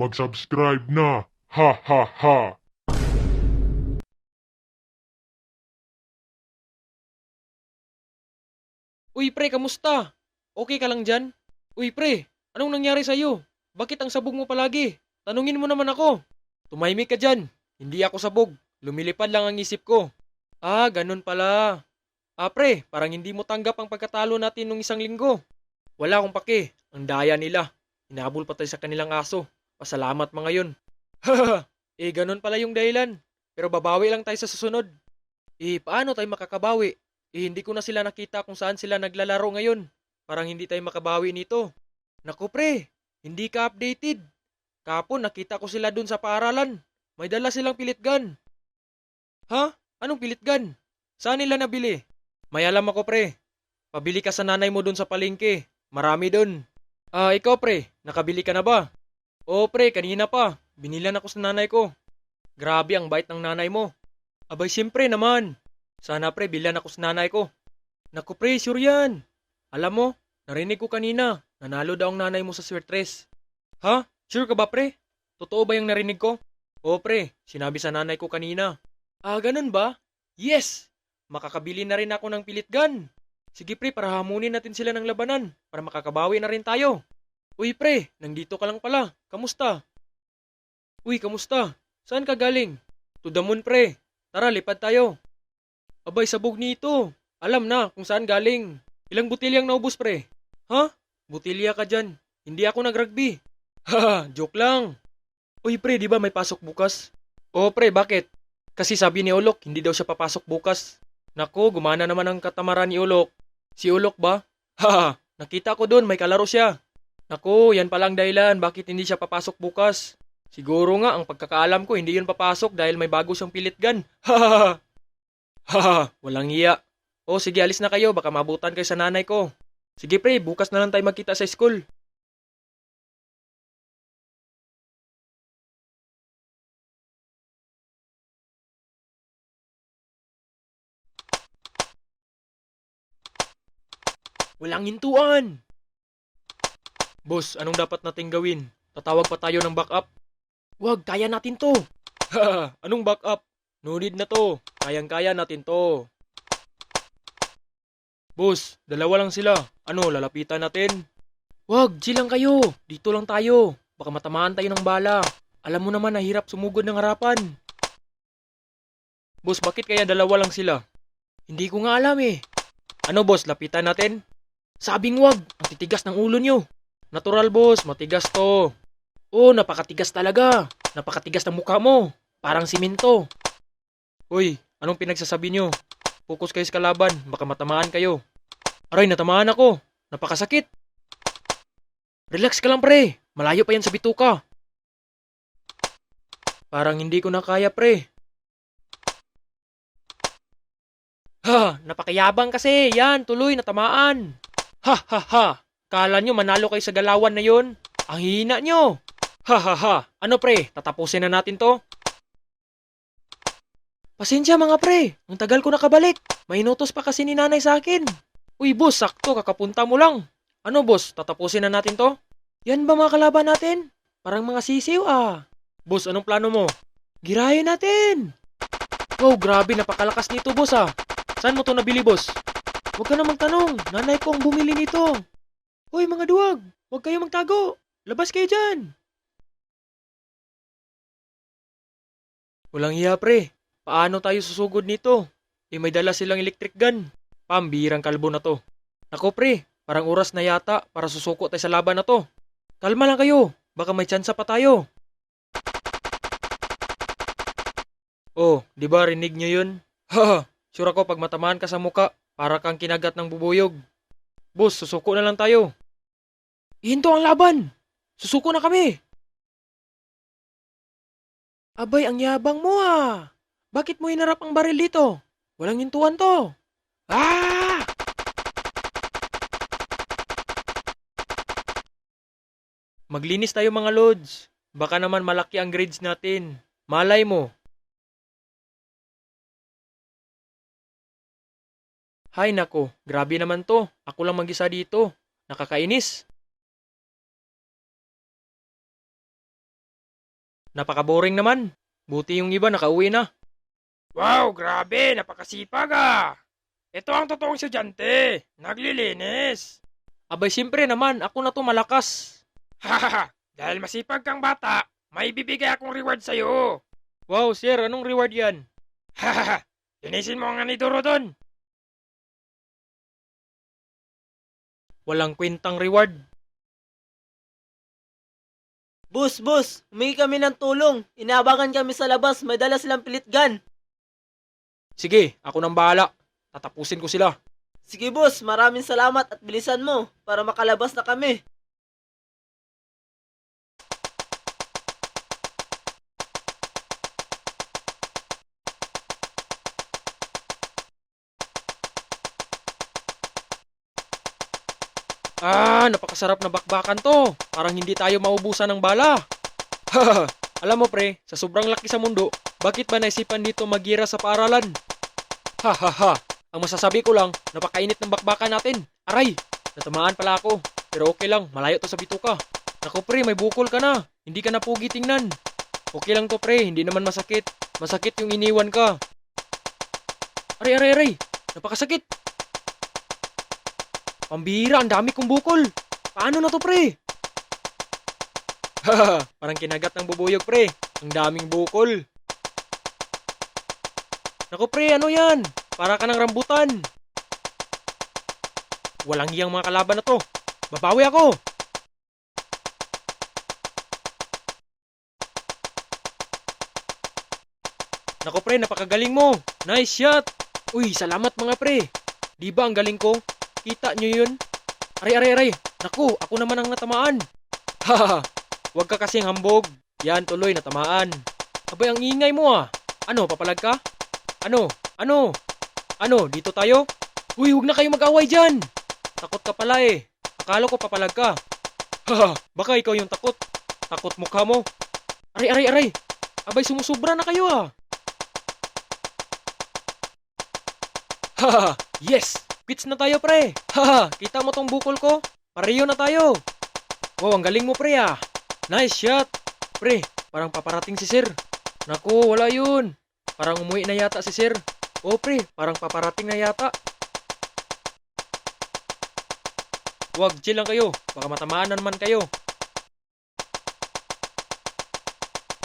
mag-subscribe na. Ha ha ha. Uy pre, kamusta? Okay ka lang dyan? Uy pre, anong nangyari sa'yo? Bakit ang sabog mo palagi? Tanungin mo naman ako. Tumahimik ka dyan. Hindi ako sabog. Lumilipad lang ang isip ko. Ah, ganun pala. Ah pre, parang hindi mo tanggap ang pagkatalo natin nung isang linggo. Wala akong pake. Ang daya nila. Hinabol pa tayo sa kanilang aso. Pasalamat mga yun. Haha, ganun pala yung dahilan. Pero babawi lang tayo sa susunod. Paano tayo makakabawi? Hindi ko na sila nakita kung saan sila naglalaro ngayon. Parang hindi tayo makabawi nito. Naku pre, hindi ka updated. Kapon nakita ko sila dun sa paaralan. May dala silang pilit gun. Ha? Anong pilit gun? Saan nila nabili? May alam ako pre. Pabili ka sa nanay mo dun sa palengke. Marami dun. Ah, ikaw pre, nakabili ka na ba? Oo pre, kanina pa. Binilan ako sa nanay ko. Grabe ang bait ng nanay mo. Abay siyempre naman. Sana pre, bilan ako sa nanay ko. Naku pre, sure yan. Alam mo, narinig ko kanina, nanalo daw ang nanay mo sa Swertres. Ha? Sure ka ba pre? Totoo ba yung narinig ko? Oo pre, sinabi sa nanay ko kanina. Ah, ganun ba? Yes! Makakabili na rin ako ng pilit gun. Sige pre, para hamunin natin sila ng labanan, para makakabawi na rin tayo. Uy pre, nandito ka lang pala. Kamusta? Uy, kamusta? Saan ka galing? To the moon pre. Tara, lipad tayo. Abay, sabog nito. Alam na kung saan galing. Ilang butilyang naubos, pre? Ha? Butilya ka dyan. Hindi ako nag-rugby. Haha, joke lang. Uy, pre, di ba may pasok bukas? Oo, pre, bakit? Kasi sabi ni Ulok, hindi daw siya papasok bukas. Nako, gumana naman ang katamaran ni Ulok. Si Ulok ba? Haha, nakita ko doon, may kalaro siya. Nako, yan palang dahilan bakit hindi siya papasok bukas. Siguro nga, ang pagkakaalam ko, hindi yun papasok dahil may bago siyang pilit gun. Hahaha. Haha, walang hiya. O sige, alis na kayo, baka mabutan kayo sa nanay ko. Sige pre, bukas na lang tayo magkita sa school. Walang hintuan! Boss, anong dapat nating gawin? Tatawag pa tayo ng backup? Wag, kaya natin to. Haha, anong backup? No need na to. Kayang-kaya natin to. Boss, dalawa lang sila. Ano, lalapitan natin? Wag, chill lang kayo. Dito lang tayo. Baka matamaan tayo ng bala. Alam mo naman, nahirap sumugod ng harapan. Boss, bakit kaya dalawa lang sila? Hindi ko nga alam eh. Ano boss, lapitan natin? Sabing wag, ang titigas ng ulo nyo. Natural boss, matigas to. Oh, napakatigas talaga. Napakatigas ng mukha mo. Parang simento. Uy, anong pinagsasabi nyo? Focus kayo sa kalaban, baka matamaan kayo. Aray, natamaan ako. Napakasakit. Relax ka lang pre, malayo pa yan sa bituka. Parang hindi ko na kaya pre. Ha, napakayabang kasi. Yan, tuloy, natamaan. Ha ha ha. Kala nyo manalo kayo sa galawan na yon? Ang hina nyo. Ha ha ha. Ano pre, tatapusin na natin to? Pasensya mga pre, ang tagal ko nakabalik. May inutos pa kasi ni nanay sa akin. Uy boss, sakto, kakapunta mo lang. Ano boss, tatapusin na natin to? Yan ba mga kalaban natin? Parang mga sisiw ah. Boss, anong plano mo? Girahin natin. Wow, grabe, napakalakas nito boss ah. Saan mo to nabili boss? Huwag ka na magtanong, nanay ko ang bumili nito. Hoy mga duwag, huwag kayo magtago. Labas kayo dyan. Walang hiya pre, paano tayo susugod nito? May dala silang electric gun. Pambirang kalbo na to. Nako pre, parang oras na yata para susuko tayo sa laban na to. Kalma lang kayo, baka may tsansa pa tayo. Oh, di ba rinig nyo yun? Haha, sure ako pag matamaan ka sa muka, para kang kinagat ng bubuyog. Boss, susuko na lang tayo. Ihinto ang laban! Susuko na kami! Abay, ang yabang mo ah! Bakit mo hinarap ang baril dito? Walang hintuan to! Ah! Maglinis tayo mga lods. Baka naman malaki ang grades natin. Malay mo. Hay nako, grabe naman to. Ako lang mag-isa dito. Nakakainis. Napaka-boring naman. Buti yung iba nakauwi na. Wow, grabe, napakasipag ah. Ito ang totoong estudyante, naglilinis. Abay siyempre naman, ako na to malakas. Hahaha, dahil masipag kang bata, may bibigay akong reward sa'yo. Wow, sir, anong reward yan? Hahaha, linisin mo ang anidoro doon. Walang kwentang reward. Boss, humingi kami ng tulong. Inaabangan kami sa labas, may dala silang pilit gun. Sige, ako nang bahala. Tatapusin ko sila. Sige boss, maraming salamat at bilisan mo para makalabas na kami. Napakasarap na bakbakan to. Parang hindi tayo maubusan ng bala. Alam mo pre, sa sobrang laki sa mundo, bakit ba naisipan dito magira sa paaralan? Ang masasabi ko lang, napakainit ng bakbakan natin. Aray, natamaan pala ako. Pero okay lang, malayo to sa bituka. Naku pre, may bukol ka na. Hindi ka na pugi tingnan. Okay lang to pre, hindi naman masakit. Masakit yung iniwan ka. Aray. Napakasakit. Pambihira, ang dami kong bukol. Paano na to pre? Parang kinagat ng bubuyog pre. Ang daming bukol. Naku pre, ano yan? Para ka ng rambutan. Walang hiyang mga kalaban na to. Babawi ako. Naku pre, napakagaling mo. Nice shot. Uy, salamat mga pre. Di ba ang galing ko? Kita nyo yun? Aray. Naku, ako naman ang natamaan. Haha, huwag ka kasing hambog. Yan, tuloy natamaan. Abay, ang ingay mo ah. Ano, papalag ka? Ano, dito tayo? Uy, huwag na kayo mag-away dyan. Takot ka pala eh. Akala ko papalag ka. Haha, baka ikaw yung takot. Takot mukha mo. Aray. Abay, sumusubra na kayo ah. Haha, yes! Quits na tayo pre. Haha, kita mo tong bukol ko? Pareho na tayo. Wow, ang galing mo pre ah. Nice shot. Pre, parang paparating si sir. Naku, wala yun. Parang umuwi na yata si sir. Oh pre, parang paparating na yata. Wag, chill lang kayo. Baka matamaan na naman kayo.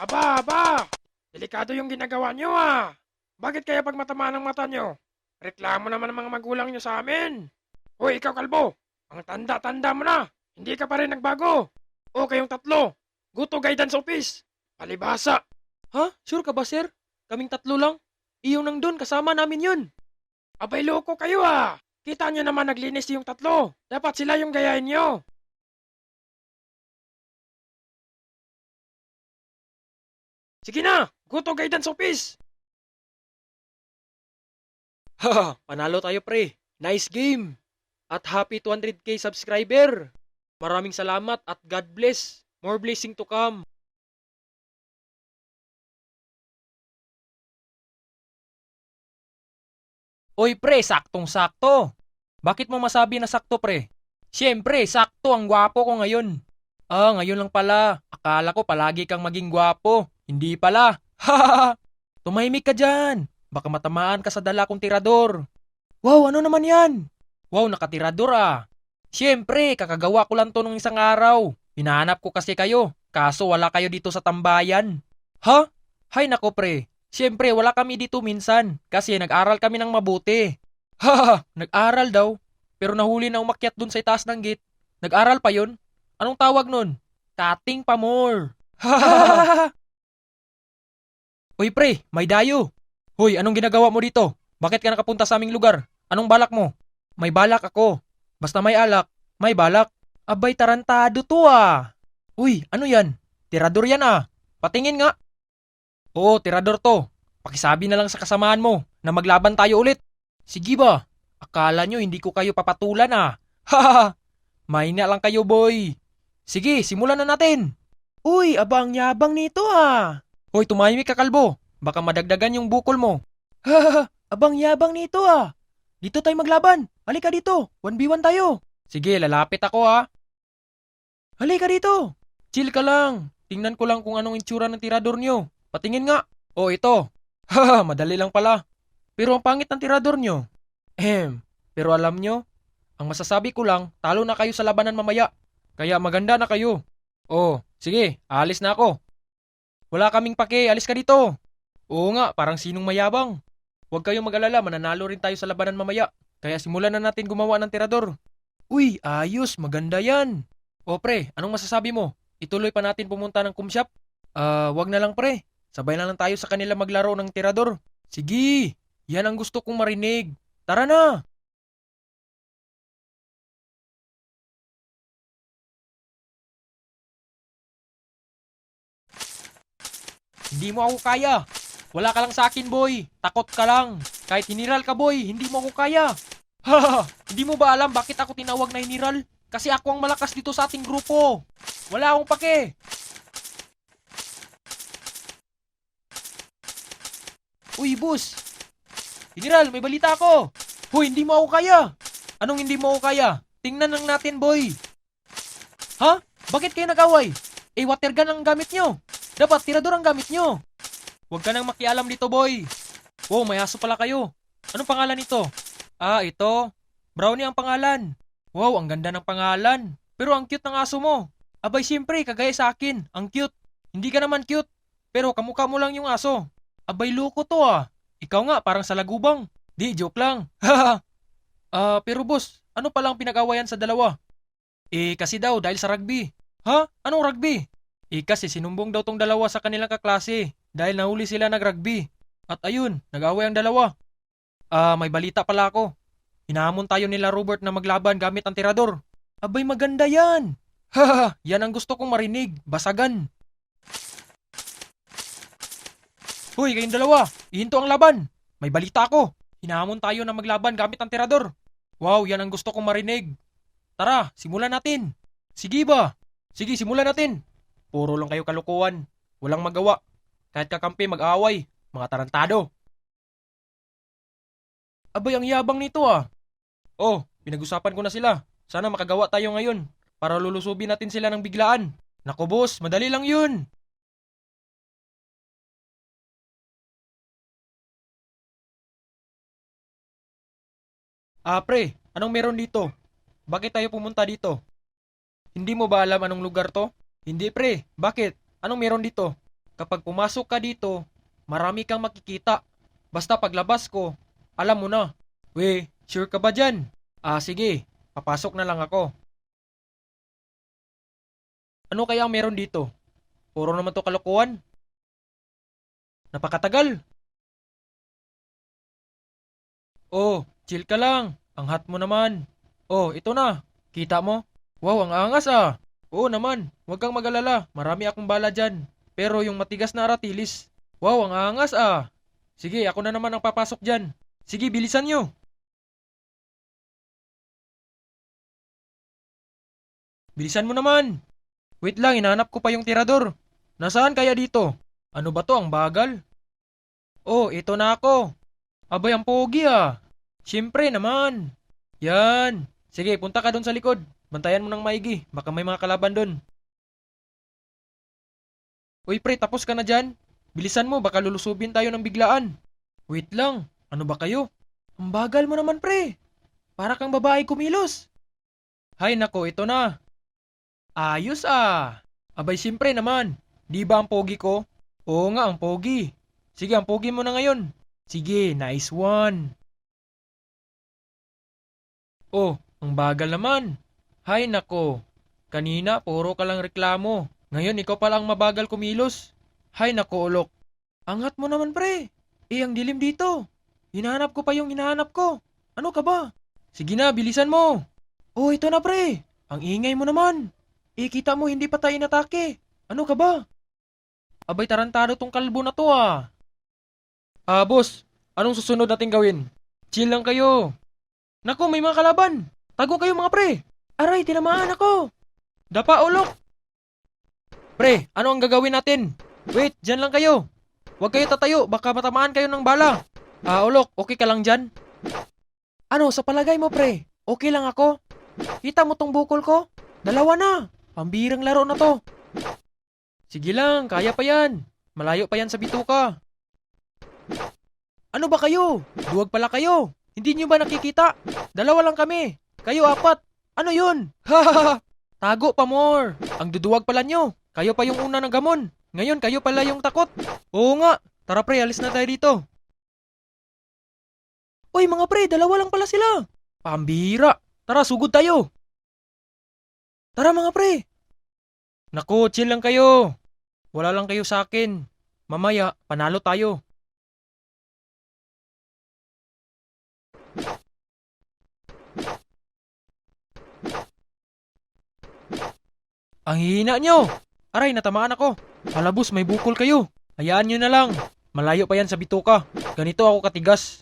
Aba, delikado yung ginagawa nyo ah. Bakit kaya pag matamaan ang mata nyo? Reklamo naman ng mga magulang nyo sa amin. Hoy, ikaw kalbo, ang tanda-tanda mo na. Hindi ka pa rin nagbago. O kayong tatlo, go to guidance office. Palibasa. Ha? Sure ka ba sir? Kaming tatlo lang? Iyong nang doon, kasama namin yun. Abay, loko kayo ah. Kita nyo naman naglinis yung tatlo. Dapat sila yung gayahin nyo. Sige na, go to guidance office. Haha, panalo tayo pre. Nice game. At happy 200k subscriber. Maraming salamat at God bless. More blessing to come. Oy pre, saktong-sakto. Bakit mo masabi na sakto pre? Siyempre, sakto ang gwapo ko ngayon. Ngayon lang pala. Akala ko palagi kang maging gwapo. Hindi pala. Hahaha. Tumahimik ka dyan. Baka matamaan ka sa dala kong tirador. Wow, ano naman yan? Wow, nakatirador ah. Siyempre, kakagawa ko lang to nung isang araw. Hinahanap ko kasi kayo. Kaso wala kayo dito sa tambayan. Ha? Hay nako pre. Siyempre, wala kami dito minsan. Kasi nag-aral kami ng mabuti. Haha, nag-aral daw. Pero nahuli na umakyat dun sa itaas ng gate. Nag-aral pa yun? Anong tawag nun? Cutting pa more. Hahaha. Uy pre, may dayo. Hoy, anong ginagawa mo dito? Bakit ka nakapunta sa aming lugar? Anong balak mo? May balak ako. Basta may alak, may balak. Abay, tarantado to ah. Uy, ano yan? Tirador yan ah. Patingin nga. Oo, tirador to. Pakisabi na lang sa kasamaan mo na maglaban tayo ulit. Sige ba? Akala nyo hindi ko kayo papatulan ah. Hahaha. Mahina lang kayo boy. Sige, simulan na natin. Uy, abang yabang nito ah. Hoy, tumahimik ka kalbo. Baka madagdagan yung bukol mo. Hahaha, abang yabang nito ah. Dito tayo maglaban. Halika dito, 1v1 tayo. Sige, lalapit ako ah. Halika dito. Chill ka lang. Tingnan ko lang kung anong itsura ng tirador nyo. Patingin nga. Oh, ito. Haha, madali lang pala. Pero ang pangit ng tirador nyo. Pero alam nyo, ang masasabi ko lang, talo na kayo sa labanan mamaya. Kaya maganda na kayo. Oh, sige, aalis na ako. Wala kaming pake, alis ka dito. Oo nga, parang sinong mayabang. Huwag kayong mag-alala, mananalo rin tayo sa labanan mamaya. Kaya simulan na natin gumawa ng tirador. Uy, ayos, maganda yan. O pre, anong masasabi mo? Ituloy pa natin pumunta ng kumshop? Wag na lang pre. Sabay na lang tayo sa kanila maglaro ng tirador. Sige, yan ang gusto kong marinig. Tara na! Hindi mo ako kaya. Wala ka lang sa akin, boy. Takot ka lang. Kahit hiniral ka, boy, hindi mo ako kaya. Haha, hindi mo ba alam bakit ako tinawag na hiniral? Kasi ako ang malakas dito sa ating grupo. Wala akong pake. Uy, boss. Hiniral, may balita ako. Hoy, hindi mo ako kaya. Anong hindi mo ako kaya? Tingnan lang natin, boy. Ha? Bakit kayo nag-away? Water gun ang gamit nyo. Dapat tirador ang gamit nyo. Huwag ka nang makialam dito, boy. Wow, may aso pala kayo. Anong pangalan nito? Ito. Brownie ang pangalan. Wow, ang ganda ng pangalan. Pero ang cute ng aso mo. Abay, siyempre, kagaya sa akin. Ang cute. Hindi ka naman cute. Pero kamukha mo lang yung aso. Abay, loko to ah. Ikaw nga, parang sa lagubang. Di, joke lang. Haha. Pero boss, ano palang pinag-awayan sa dalawa? Kasi daw, dahil sa rugby. Ha? Anong rugby? Kasi sinumbong daw tong dalawa sa kanilang kaklase. Dahil nahuli sila nag-rugby. At ayun, nag-away ang dalawa. May balita pala ako. Hinahamon tayo nila Robert na maglaban gamit ang tirador. Abay, maganda yan. Haha, yan ang gusto kong marinig. Basagan. Hoy, kayong dalawa. Ihinto ang laban. May balita ako. Hinahamon tayo na maglaban gamit ang tirador. Wow, yan ang gusto kong marinig. Tara, simulan natin. Sige ba? Sige, simulan natin. Puro lang kayo kalukuhan. Walang magawa. Kahit kakampi mag-aaway. Mga tarantado. Abay, ang yabang nito ah. Oh, pinag-usapan ko na sila. Sana makagawa tayo ngayon para lulusubin natin sila ng biglaan. Nako boss, madali lang yun. Pre, anong meron dito? Bakit tayo pumunta dito? Hindi mo ba alam anong lugar to? Hindi pre, bakit? Anong meron dito? Kapag pumasok ka dito, marami kang makikita. Basta paglabas ko, alam mo na. We, sure ka ba dyan? Sige, papasok na lang ako. Ano kaya ang meron dito? Puro naman to kalokohan. Napakatagal. Oh, chill ka lang. Ang hot mo naman. Oh, ito na. Kita mo? Wow, ang angas ah. Oo naman, huwag kang mag-alala. Marami akong bala dyan. Pero yung matigas na aratilis. Wow, ang angas ah. Sige, ako na naman ang papasok dyan. Sige, bilisan nyo. Bilisan mo naman. Wait lang, hinahanap ko pa yung tirador. Nasaan kaya dito? Ano ba to, ang bagal? Oh, ito na ako. Abay, ang pogi ah. Siyempre naman. Yan. Sige, punta ka dun sa likod. Bantayan mo ng maigi. Baka may mga kalaban dun. Uy pre, tapos ka na dyan? Bilisan mo, baka lulusubin tayo ng biglaan. Wait lang, ano ba kayo? Ang bagal mo naman pre. Para kang babae kumilos. Hay nako, ito na. Ayos ah. Abay siyempre naman. Di ba ang pogi ko? Oo nga, ang pogi. Sige, ang pogi mo na ngayon. Sige, nice one. Oh, ang bagal naman. Hay nako. Kanina, puro ka lang reklamo. Ngayon, ikaw pala ang mabagal kumilos. Hay nako, ulok. Angat mo naman, pre. Ang dilim dito. Hinahanap ko pa yung hinahanap ko. Ano ka ba? Sige na, bilisan mo. Oh, ito na, pre. Ang ingay mo naman. Kita mo, hindi pa tayo inatake. Ano ka ba? Abay, tarantado tong kalbo na to ah. Boss. Anong susunod natin gawin? Chill lang kayo. Naku, may mga kalaban. Tago kayo mga pre. Aray, tinamaan ako. Dapa, ulok. Pre, ano ang gagawin natin? Wait, dyan lang kayo. Huwag kayo tatayo, baka matamaan kayo ng bala. Ulok, okay ka lang dyan? Ano, sa palagay mo pre, okay lang ako? Kita mo tong bukol ko? 2 na. Pambirang laro na to. Sige lang, kaya pa yan. Malayo pa yan sa bituka. Ano ba kayo? Duwag pala kayo. Hindi nyo ba nakikita? Dalawa lang kami. Kayo apat. Ano yun? Hahaha. Tago pa more. Ang duduwag pala nyo. Kayo pa yung una ng gamon. Ngayon kayo pala yung takot. Oo nga. Tara pre, alis na tayo dito. Uy mga pre, dalawa lang pala sila. Pambira. Tara, sugod tayo. Tara mga pre. Naku, chill lang kayo. Wala lang kayo sa akin. Mamaya, panalo tayo. Ang hihina nyo! Aray, natamaan ako. Halabos, may bukol kayo. Hayaan nyo na lang. Malayo pa yan sa bituka. Ganito ako katigas.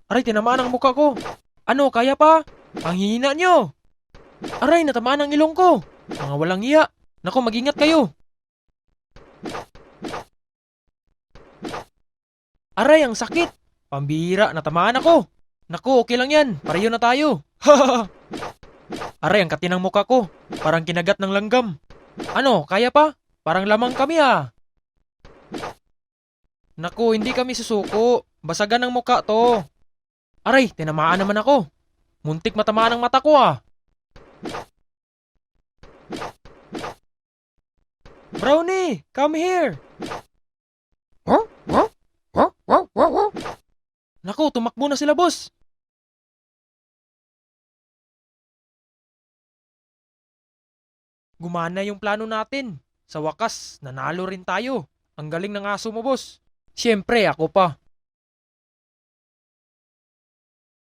Aray, tinamaan ang muka ko. Ano, kaya pa? Ang hihina nyo! Aray, natamaan ang ilong ko. Mga walang iya. Naku, mag-ingat kayo. Aray, ang sakit. Pambira, natamaan ako. Naku, okay lang yan. Pareho na tayo. Aray, ang katinang muka ko. Parang kinagat ng langgam. Ano, kaya pa? Parang lamang kami ah. Naku, hindi kami susuko. Basagan ang muka to. Aray, tinamaan naman ako. Muntik matamaan ang mata ko ah. Brownie, come here. Huh? Huh? Huh? Huh? Huh? Huh? Naku, tumakbo na sila boss. Gumana yung plano natin. Sa wakas, nanalo rin tayo. Ang galing ng aso mo, boss. Siyempre, ako pa.